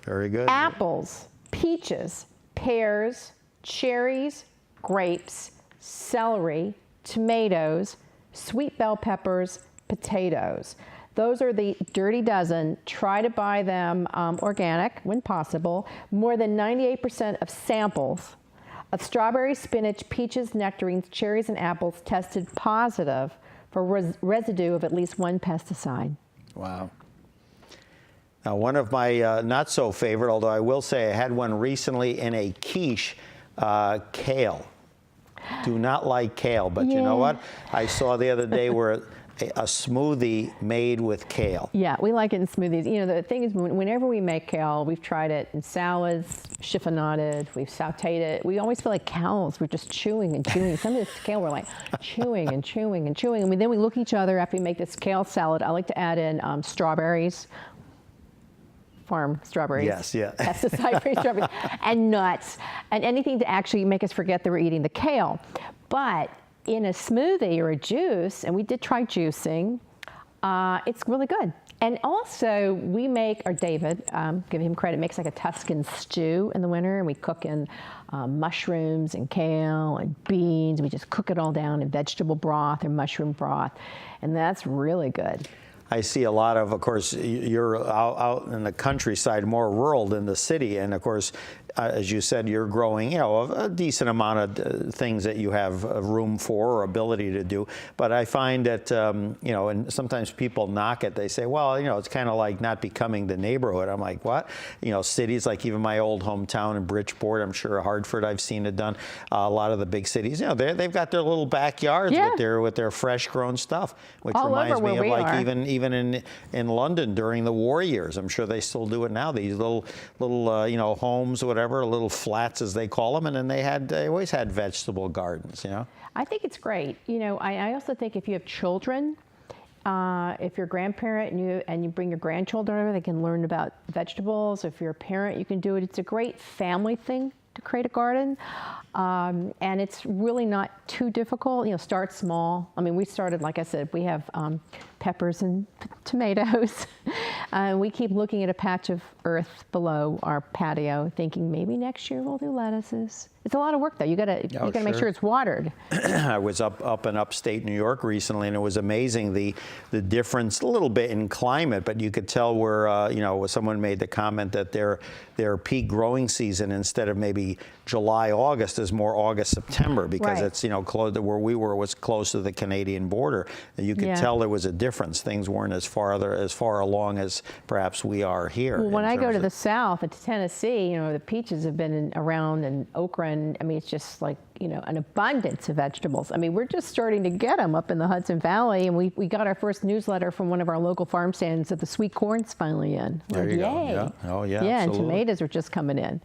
A: Very good.
B: Apples, peaches, pears, cherries, grapes, celery, tomatoes, sweet bell peppers, potatoes. Those are the Dirty Dozen. Try to buy them organic when possible. More than 98% of samples of strawberries, spinach, peaches, nectarines, cherries, and apples tested positive for residue of at least one pesticide.
A: Wow. Now, one of my not so favorite, although I will say I had one recently in a quiche, kale. Do not like kale, but you know what? I saw the other day where a smoothie made with kale.
B: Yeah, we like it in smoothies. You know, the thing is, whenever we make kale, we've tried it in salads, chiffonaded, we've sauteed it. We always feel like cows. We're just chewing and chewing. Some of this kale, we're like chewing and chewing and chewing. And then we look at each other after we make this kale salad. I like to add in strawberries. Farm strawberries.
A: Yes, yeah.
B: Pesticide-free strawberries. And nuts. And anything to actually make us forget that we're eating the kale. But in a smoothie or a juice, and we did try juicing, it's really good. And also, we make, or David, give him credit, makes like a Tuscan stew in the winter, and we cook in mushrooms and kale and beans. We just cook it all down in vegetable broth or mushroom broth, and that's really good.
A: I see a lot of course, you're out in the countryside, more rural than the city, and of course, as you said, you're growing, a decent amount of things that you have room for or ability to do. But I find that, and sometimes people knock it. They say, well, it's kind of like not becoming the neighborhood. I'm like, what? Cities like even my old hometown in Bridgeport, I'm sure Hartford, I've seen it done. A lot of the big cities, they've got their little backyards with their fresh grown stuff, which
B: all
A: reminds me of like
B: are.
A: even in London during the war years. I'm sure they still do it now. These little homes, whatever, little flats as they call them, and then they always had vegetable gardens.
B: I think it's great. I also think if you have children, if you're a grandparent and you bring your grandchildren over, they can learn about vegetables. If you're a parent, you can do it. It's a great family thing to create a garden, and it's really not too difficult. Start small. I mean, we started, like I said, we have peppers and tomatoes. We keep looking at a patch of earth below our patio, thinking maybe next year we'll do lettuces. It's a lot of work, though. You gotta make sure it's watered.
A: I was up in upstate New York recently, and it was amazing the difference a little bit in climate. But you could tell where someone made the comment that their peak growing season, instead of maybe July, August, is more August, September, because it's close to where we were, was close to the Canadian border. And you could tell there was a difference. Things weren't as far along as perhaps we are here.
B: Well, when I go to the south, to Tennessee, the peaches have been around, and okra. And I mean, it's just like, an abundance of vegetables. I mean, we're just starting to get them up in the Hudson Valley, and we got our first newsletter from one of our local farm stands that the sweet corn's finally in.
A: There you go. Yeah. Oh, yeah.
B: Yeah,
A: absolutely.
B: And tomatoes are just coming in.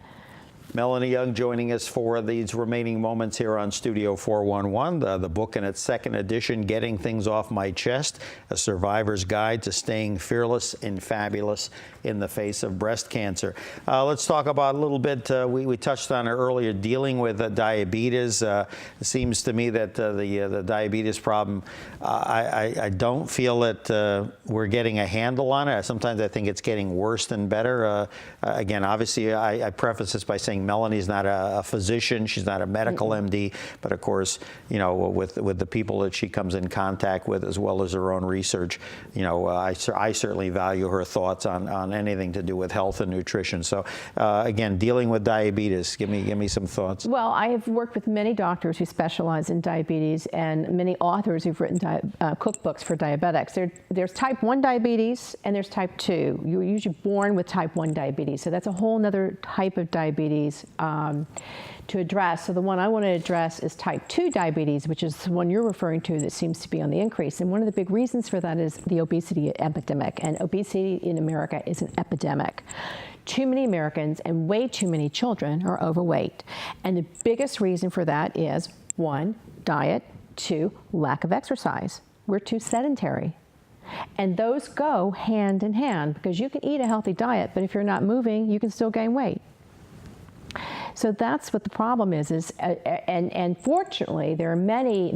A: Melanie Young joining us for these remaining moments here on Studio 411. The book in its second edition, Getting Things Off My Chest, A Survivor's Guide to Staying Fearless and Fabulous in the Face of Breast Cancer. Let's talk about a little bit, we touched on it earlier, dealing with diabetes. It seems to me that the diabetes problem, I don't feel that we're getting a handle on it. Sometimes I think it's getting worse than better. Again, obviously, I preface this by saying Melanie's not a physician, she's not a medical MD, but of course, with the people that she comes in contact with, as well as her own research, I certainly value her thoughts on anything to do with health and nutrition. So again, dealing with diabetes, give me some thoughts.
B: Well, I have worked with many doctors who specialize in diabetes, and many authors who've written cookbooks for diabetics. There's type 1 diabetes and there's type 2. You're usually born with type 1 diabetes, so that's a whole other type of diabetes to address. So the one I want to address is type 2 diabetes, which is the one you're referring to that seems to be on the increase. And one of the big reasons for that is the obesity epidemic. And obesity in America is an epidemic. Too many Americans and way too many children are overweight. And the biggest reason for that is, 1, diet, 2, lack of exercise. We're too sedentary. And those go hand in hand, because you can eat a healthy diet, but if you're not moving, you can still gain weight. So that's what the problem is and fortunately, there are many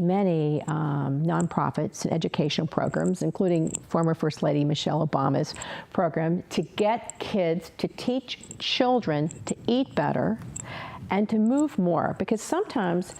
B: nonprofits and educational programs, including former First Lady Michelle Obama's program, to get kids, to teach children to eat better and to move more. Because sometimes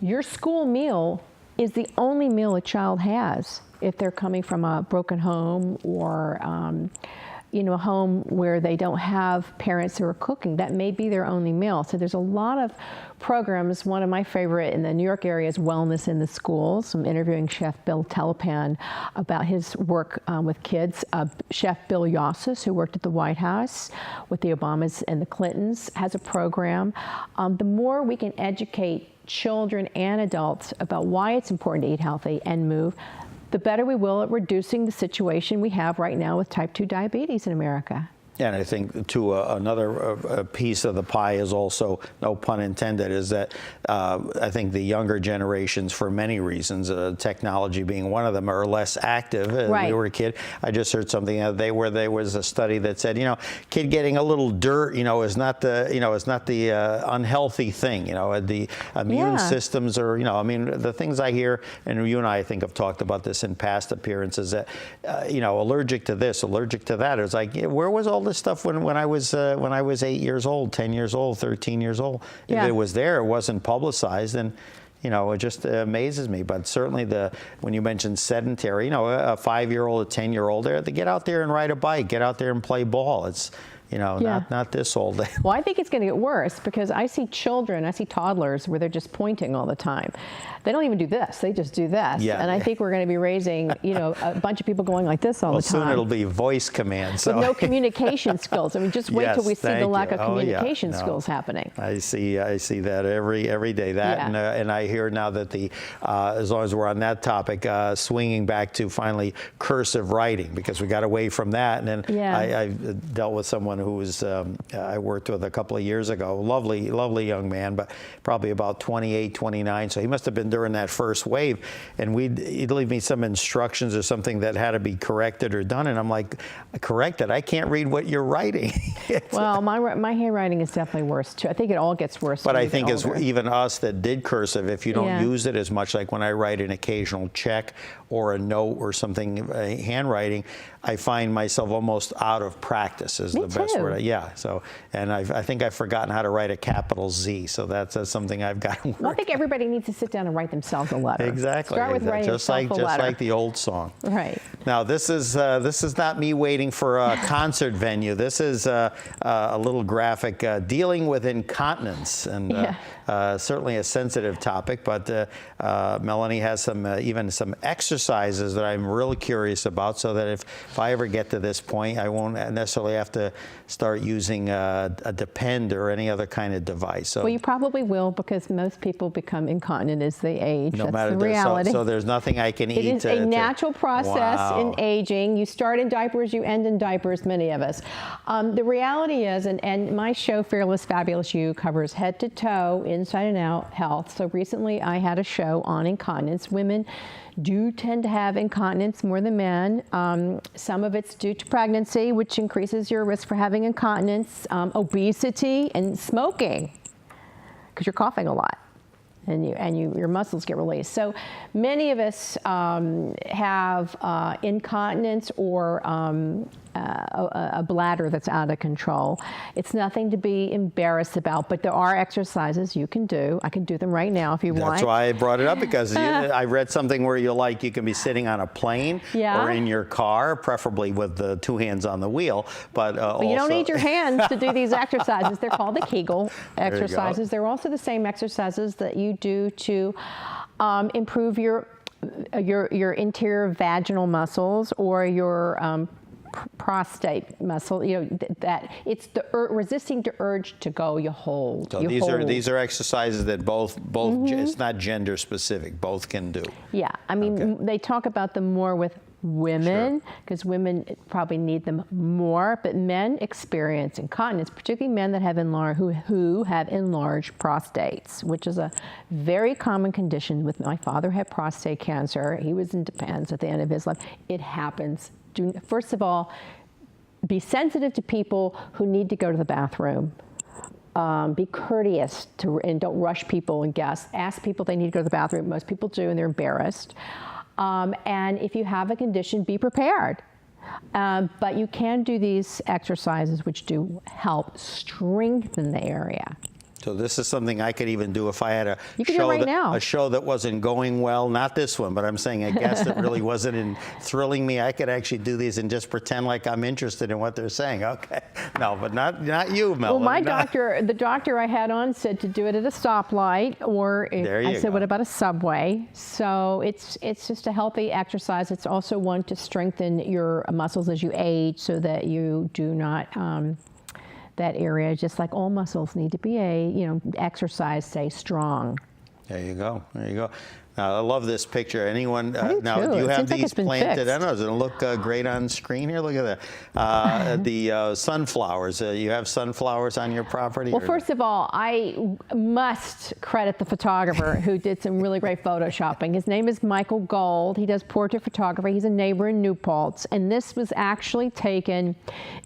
B: your school meal is the only meal a child has if they're coming from a broken home or a home where they don't have parents who are cooking. That may be their only meal. So there's a lot of programs. One of my favorite in the New York area is Wellness in the Schools. I'm interviewing Chef Bill Telepan about his work with kids. Chef Bill Yossis, who worked at the White House with the Obamas and the Clintons, has a program. The more we can educate children and adults about why it's important to eat healthy and move, the better we will at reducing the situation we have right now with type 2 diabetes in America.
A: And I think, too, another piece of the pie is also, no pun intended, is that I think the younger generations, for many reasons, technology being one of them, are less active. When we were a kid, I just heard something the other day where there was a study that said, kid getting a little dirt, is not the unhealthy thing. The immune systems are, I mean, the things I hear, and you and I think have talked about this in past appearances, that, allergic to this, allergic to that. It's like, where was all this stuff when I was 8 years old, 10 years old, 13 years old? If it was there, it wasn't publicized, and it just amazes me. But certainly when you mentioned sedentary, a 5-year-old, a 10-year-old, they get out there and ride a bike, get out there and play ball. It's not this old.
B: Well, I think it's going to get worse because I see toddlers where they're just pointing all the time. They don't even do this. They just do this. Yeah. And I think we're going to be raising, a bunch of people going like this all the time.
A: Soon it'll be voice commands. So.
B: With no communication skills. I mean, just wait till we see the lack of communication skills happening.
A: I see that every day. And I hear now that as long as we're on that topic, swinging back to finally cursive writing, because we got away from that. And then I dealt with someone who was I worked with a couple of years ago. Lovely young man, but probably about 28, 29. So he must have been during that first wave, and he'd leave me some instructions or something that had to be corrected or done, and I'm like, corrected? I can't read what you're writing.
B: Well, my handwriting is definitely worse too. I think it all gets worse.
A: But I think as even us that did cursive, if you don't use it as much, like when I write an occasional check or a note or something, handwriting, I find myself almost out of practice is the best word. So, and I think I've forgotten how to write a capital Z, so that's something I've got to work.
B: Well, I think everybody needs to sit down and write themselves a letter.
A: Exactly.
B: Start with writing yourself a letter.
A: Just like the old song.
B: Right.
A: Now, this is not me waiting for a concert venue. This is a little graphic dealing with incontinence, and certainly a sensitive topic, but Melanie has even some exercises that I'm really curious about, so that if I ever get to this point, I won't necessarily have to start using a Depend or any other kind of device. So,
B: well, you probably will, because most people become incontinent as they age.
A: No
B: That's
A: matter
B: the reality.
A: So there's nothing I can eat.
B: It is a natural process in aging. You start in diapers, you end in diapers, many of us. The reality is, and my show, Fearless, Fabulous You, covers head to toe, inside and out health. So recently I had a show on incontinence. Women do tend to have incontinence more than men. Some of it's due to pregnancy, which increases your risk for having incontinence, obesity, and smoking, because you're coughing a lot, and your muscles get released. So many of us have incontinence or a bladder that's out of control. It's nothing to be embarrassed about, but there are exercises you can do. I can do them right now if you want.
A: That's why I brought it up, because I read something where you can be sitting on a plane or in your car, preferably with the 2 hands on the wheel. But also,
B: you don't need your hands to do these exercises. They're called the Kegel exercises. They're also the same exercises that you do to improve your interior vaginal muscles or your prostate muscle, that it's the resisting the urge to go. You hold.
A: So these are exercises that both it's not gender specific. Both can do.
B: Yeah, I mean they talk about them more with women, because women probably need them more, but men experience incontinence, particularly men that have who have enlarged prostates, which is a very common condition. My father had prostate cancer. He was in Depends at the end of his life. It happens. First of all, be sensitive to people who need to go to the bathroom. Be courteous and don't rush people and guests. Ask people if they need to go to the bathroom. Most people do, and they're embarrassed. And if you have a condition, be prepared. But you can do these exercises which do help strengthen the area.
A: So this is something I could even do if I had a show that wasn't going well. Not this one, but I'm saying a guest that really wasn't thrilling me. I could actually do these and just pretend like I'm interested in what they're saying. Okay, no, but not you, Melanie.
B: Well, the doctor I had on said to do it at a stoplight, or I said, what about a subway? So it's just a healthy exercise. It's also one to strengthen your muscles as you age, so that you do not. That area, just like all muscles need to be exercise, stay strong.
A: There you go. There you go. I love this picture. Anyone
B: I do
A: now?
B: too.
A: Do you
B: It
A: have
B: seems like
A: these
B: it's been
A: planted?
B: fixed.
A: I don't know. Does it look great on screen here? Look at that. The sunflowers. You have sunflowers on your property?
B: Well, first of all, I must credit the photographer who did some really great photoshopping. His name is Michael Gold. He does portrait photography. He's a neighbor in New Paltz. And this was actually taken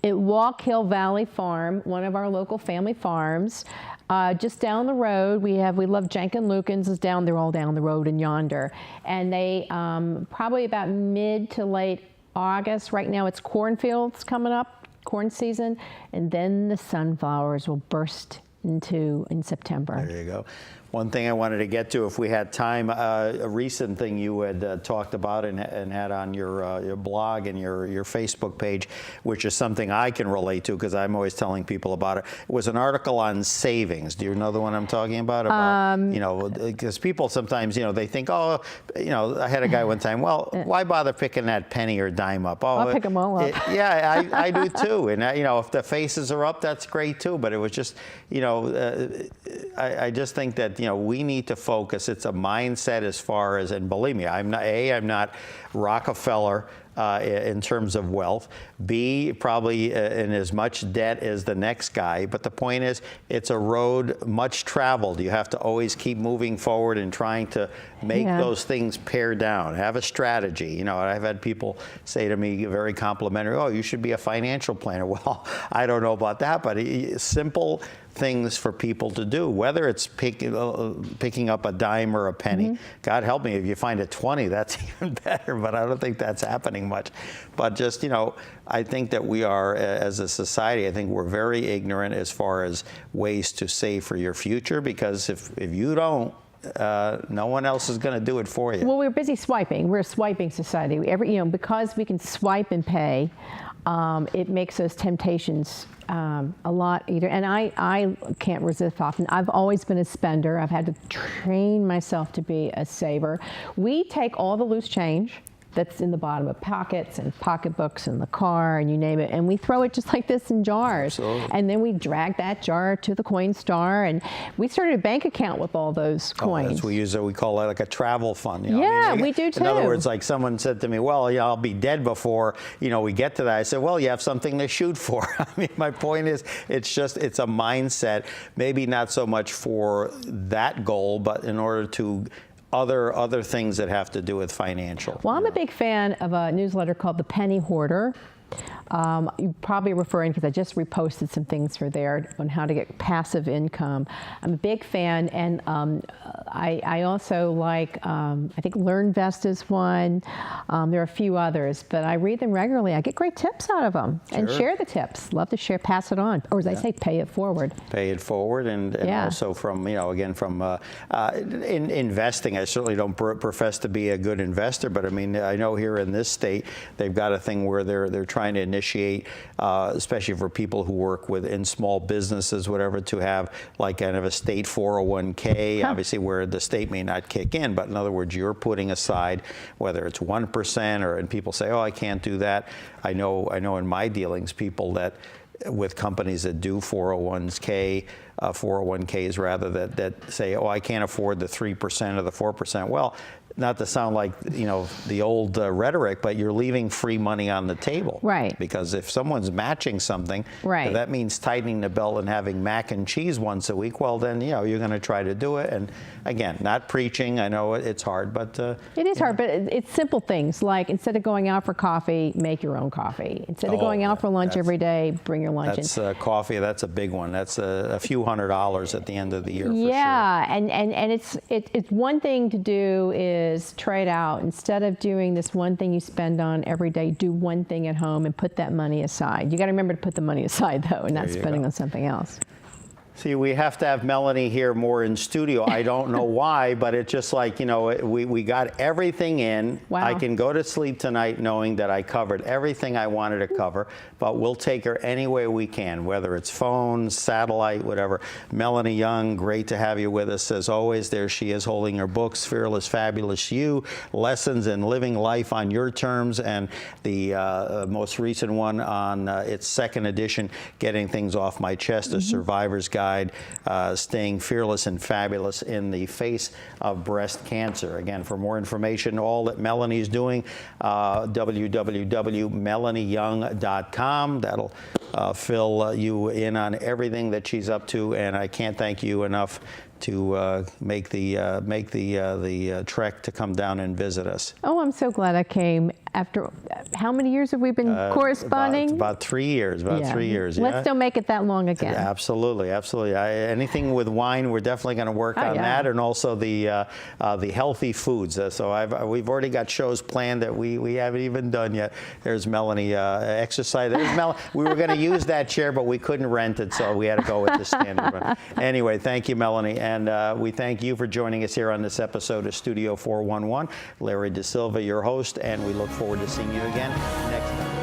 B: at Walk Hill Valley Farm, one of our local family farms. Just down the road, we love Jenkin Lukens is down, they're all down the road in yonder. And they, probably about mid to late August, right now it's cornfields coming up, corn season, and then the sunflowers will burst into in September.
A: There you go. One thing I wanted to get to, if we had time, a recent thing you had talked about and had on your blog and your Facebook page, which is something I can relate to because I'm always telling people about it. It was an article on savings. Do you know the one I'm talking about? You know, because people sometimes, you know, they think, oh, you know, I had a guy one time, well, why bother picking that penny or dime up? Oh,
B: I'll pick them all up.
A: Yeah, I do too. And, you know, if the faces are up, that's great too. But it was just, you know, I just think that, you know, we need to focus. It's a mindset as far as, and believe me, I'm not Rockefeller in terms of wealth. B, probably in as much debt as the next guy. But the point is, it's a road much traveled. You have to always keep moving forward and trying to make those things pare down. Have a strategy. You know, I've had people say to me very complimentary, oh, you should be a financial planner. Well, I don't know about that, but simple things for people to do, whether it's picking up a dime or a penny. God help me, if you find a 20, that's even better, but I don't think that's happening much. But just, you know, I think that we are, as a society, I think we're very ignorant as far as ways to save for your future, because if you don't, no one else is going to do it for you.
B: Well, we're busy swiping. We're a swiping society. You know, because we can swipe and pay, it makes those temptations a lot easier. And I can't resist often. I've always been a spender. I've had to train myself to be a saver. We take all the loose change that's in the bottom of pockets and pocketbooks in the car and you name it, and we throw it just like this in jars.
A: Absolutely.
B: And then we drag that jar to the Coinstar, and we started a bank account with all those coins.
A: That's, we call it like a travel fund. You know?
B: Yeah,
A: I mean,
B: we do too.
A: In other words, like someone said to me, well, yeah, I'll be dead before, you know, we get to that. I said, well, you have something to shoot for. I mean, my point is, it's a mindset, maybe not so much for that goal, but in order to other things that have to do with financial.
B: Well, I'm a big fan of a newsletter called The Penny Hoarder. You're probably referring, because I just reposted some things for there on how to get passive income. I'm a big fan, and I also like, I think LearnVest is one. There are a few others, but I read them regularly. I get great tips out of them and share the tips. Love to share, pass it on, or as I say, pay it forward.
A: Pay it forward, and also from, you know, again, from in investing, I certainly don't profess to be a good investor, but I mean, I know here in this state, they've got a thing where they're trying to initiate, especially for people who work in small businesses, whatever, to have like kind of a state 401k, obviously where the state may not kick in, but in other words, you're putting aside, whether it's 1% and people say, oh, I can't do that. I know in my dealings, people that with companies that do 401ks rather, that say, oh, I can't afford the 3% or the 4%. Well, not to sound like, you know, the old rhetoric, but you're leaving free money on the table.
B: Right.
A: Because if someone's matching something, that means tightening the belt and having mac and cheese once a week, well, then, you know, you're going to try to do it. And again, not preaching. I know it's hard, but
B: it is hard, but it's simple things like, instead of going out for coffee, make your own coffee. Instead of going out for lunch every day, bring your lunch in.
A: That's coffee. That's a big one. That's a few $100s at the end of the year.
B: Yeah,
A: for sure.
B: and it's one thing to do is trade out. Instead of doing this one thing you spend on every day, do one thing at home and put that money aside. You got to remember to put the money aside though, and not spending on something else.
A: See, we have to have Melanie here more in studio. I don't know why, but it's just like, you know, we got everything in.
B: Wow.
A: I can go to sleep tonight knowing that I covered everything I wanted to cover, but we'll take her any way we can, whether it's phone, satellite, whatever. Melanie Young, great to have you with us as always. There she is holding her books, Fearless, Fabulous You, Lessons in Living Life on Your Terms, and the most recent one on its second edition, Getting Things Off My Chest, A Survivor's Guide guide, staying fearless and fabulous in the face of breast cancer. Again, for more information, all that Melanie's doing, www.melanieyoung.com. That'll fill you in on everything that she's up to, and I can't thank you enough to make the trek to come down and visit us.
B: Oh, I'm so glad I came. After how many years have we been corresponding?
A: About 3 years. About 3 years. Yeah.
B: Let's don't make it that long again.
A: Absolutely, absolutely. Anything with wine, we're definitely going to work on that, and also the healthy foods. So we've already got shows planned that we haven't even done yet. There's Melanie exercise. There's we were going to use that chair, but we couldn't rent it, so we had to go with the standard one. Anyway, thank you, Melanie, and we thank you for joining us here on this episode of Studio 411. Larry Dasilva, your host, and we look forward to seeing you again next time.